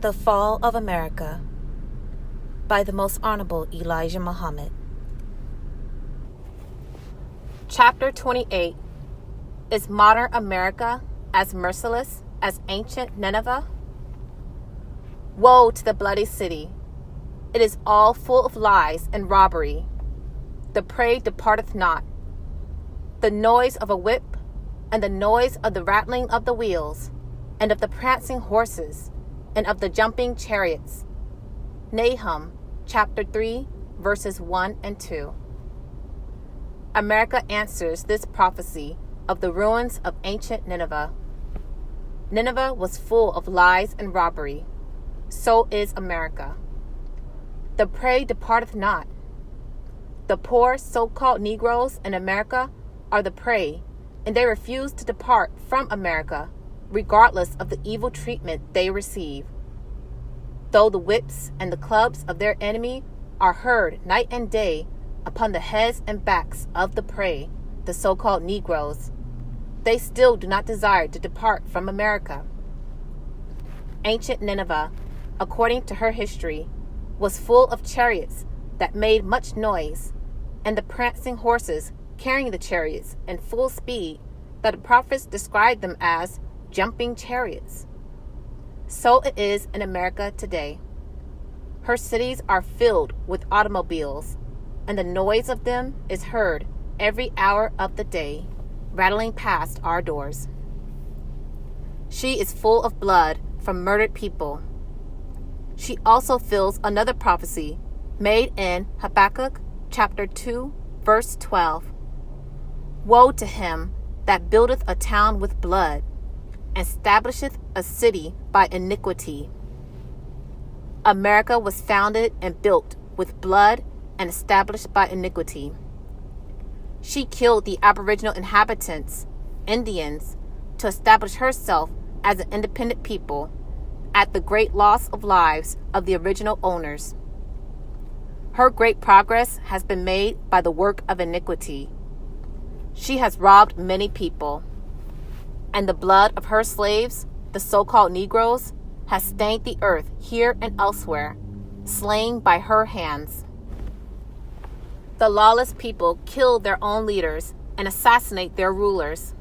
The Fall of America by the Most Honorable Elijah Muhammad. Chapter 28. Is modern America as merciless as ancient Nineveh? Woe to the bloody city! It is all full of lies and robbery. The prey departeth not. The noise of a whip, and the noise of the rattling of the wheels, and of the prancing horses, and of the jumping chariots. Nahum chapter 3, verses 1 and 2. America answers this prophecy of the ruins of ancient Nineveh. Nineveh was full of lies and robbery. So is America. The prey departeth not. The poor so-called Negroes in America are the prey, and they refuse to depart from America, regardless of the evil treatment they receive. Though the whips and the clubs of their enemy are heard night and day upon the heads and backs of the prey, the so-called Negroes, they still do not desire to depart from America. Ancient Nineveh, according to her history, was full of chariots that made much noise, and the prancing horses carrying the chariots in full speed, that the prophets described them as jumping chariots. So it is in America today. Her cities are filled with automobiles, and the noise of them is heard every hour of the day, rattling past our doors. She is full of blood from murdered people. She also fills another prophecy made in Habakkuk chapter 2, verse 12. Woe to him that buildeth a town with blood, and establisheth a city by iniquity. America was founded and built with blood and established by iniquity. She killed the aboriginal inhabitants, Indians, to establish herself as an independent people at the great loss of lives of the original owners. Her great progress has been made by the work of iniquity. She has robbed many people, and the blood of her slaves, the so-called Negroes, has stained the earth here and elsewhere, slain by her hands. The lawless people kill their own leaders and assassinate their rulers.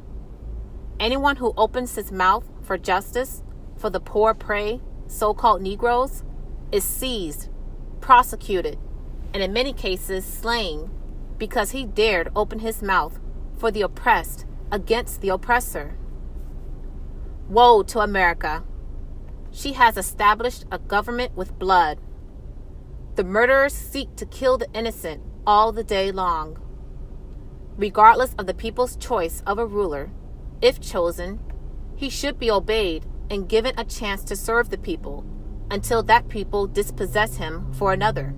Anyone who opens his mouth for justice for the poor prey, so-called Negroes, is seized, prosecuted, and in many cases slain because he dared open his mouth for the oppressed against the oppressor. Woe to America! She has established a government with blood. The murderers seek to kill the innocent all the day long. Regardless of the people's choice of a ruler, if chosen, he should be obeyed and given a chance to serve the people until that people dispossess him for another.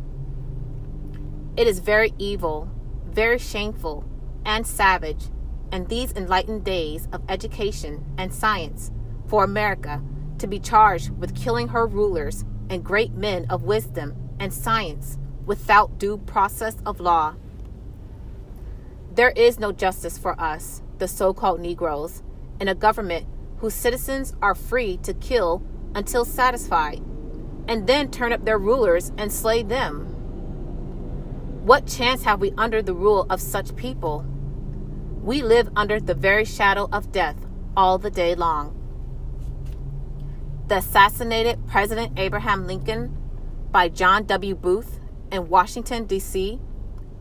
It is very evil, very shameful, and savage in these enlightened days of education and science for America to be charged with killing her rulers and great men of wisdom and science without due process of law. There is no justice for us, the so-called Negroes, in a government whose citizens are free to kill until satisfied, and then turn up their rulers and slay them. What chance have we under the rule of such people? We live under the very shadow of death all the day long. The assassinated President Abraham Lincoln by John W. Booth in Washington, D.C.,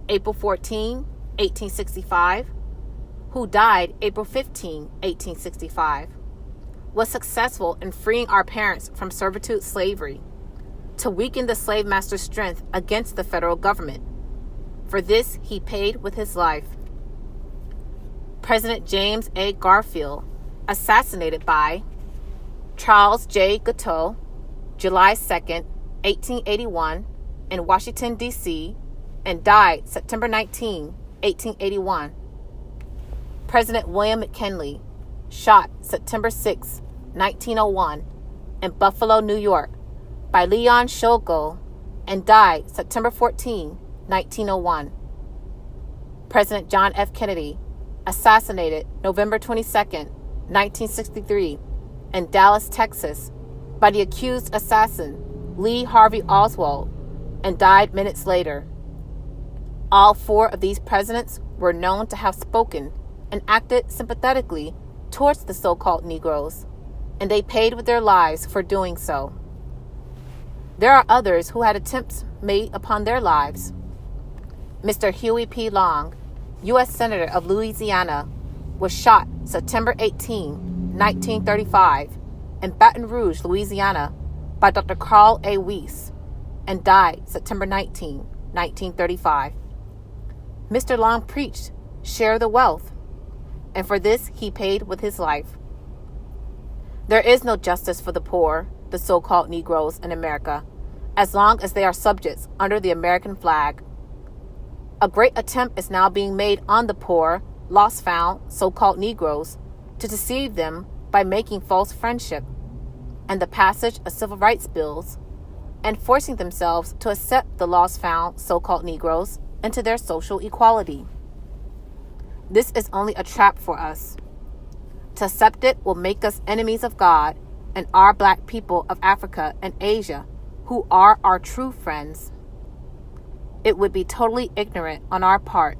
April 14, 1865, who died April 15, 1865, was successful in freeing our parents from servitude slavery, to weaken the slave master's strength against the federal government. For this, he paid with his life. President James A. Garfield, assassinated by Charles J. Guiteau, July 2, 1881, in Washington, D.C., and died September 19, 1881. President William McKinley, shot September 6, 1901, in Buffalo, New York, by Leon Shulgo, and died September 14, 1901. President John F. Kennedy, assassinated November 22, 1963, in Dallas, Texas, by the accused assassin, Lee Harvey Oswald, and died minutes later. All 4 of these presidents were known to have spoken and acted sympathetically towards the so-called Negroes, and they paid with their lives for doing so. There are others who had attempts made upon their lives. Mr. Huey P. Long, U.S. Senator of Louisiana, was shot September 18, 1935, in Baton Rouge, Louisiana, by Dr. Carl A. Weiss, and died September 19, 1935. Mr. Long preached, "Share the wealth," and for this he paid with his life. There is no justice for the poor, the so-called Negroes in America, as long as they are subjects under the American flag. A great attempt is now being made on the poor, lost-found, so-called Negroes to deceive them by making false friendship and the passage of civil rights bills and forcing themselves to accept the lost-found, so-called Negroes into their social equality. This is only a trap for us. To accept it will make us enemies of God and our black people of Africa and Asia, who are our true friends. It would be totally ignorant on our part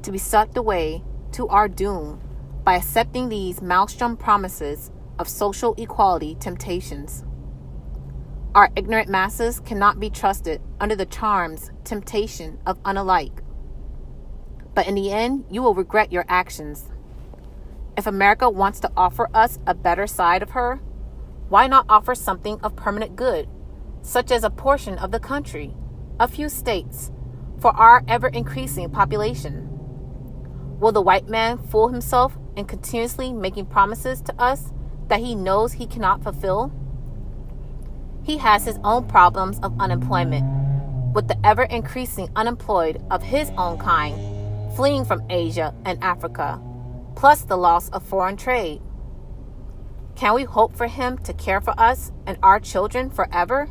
to be sucked away to our doom by accepting these maelstrom promises of social equality temptations. Our ignorant masses cannot be trusted under the charms, temptation of unalike. But in the end, you will regret your actions. If America wants to offer us a better side of her, why not offer something of permanent good, such as a portion of the country, a few states, for our ever-increasing population? Will the white man fool himself in continuously making promises to us that he knows he cannot fulfill? He has his own problems of unemployment, with the ever-increasing unemployed of his own kind fleeing from Asia and Africa, plus the loss of foreign trade. Can we hope for him to care for us and our children forever?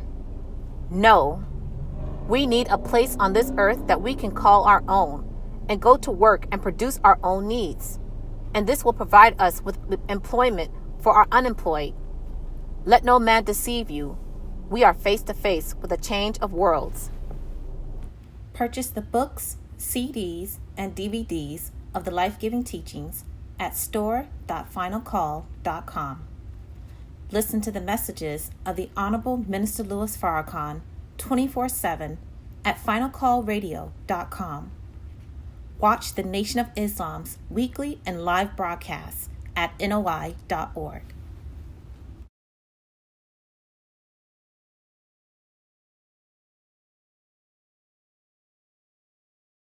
No. We need a place on this earth that we can call our own and go to work and produce our own needs. And this will provide us with employment for our unemployed. Let no man deceive you. We are face to face with a change of worlds. Purchase the books, CDs, and DVDs of the life-giving teachings at store.finalcall.com. Listen to the messages of the Honorable Minister Louis Farrakhan 24/7 at finalcallradio.com. Watch the Nation of Islam's weekly and live broadcasts at NOI.org.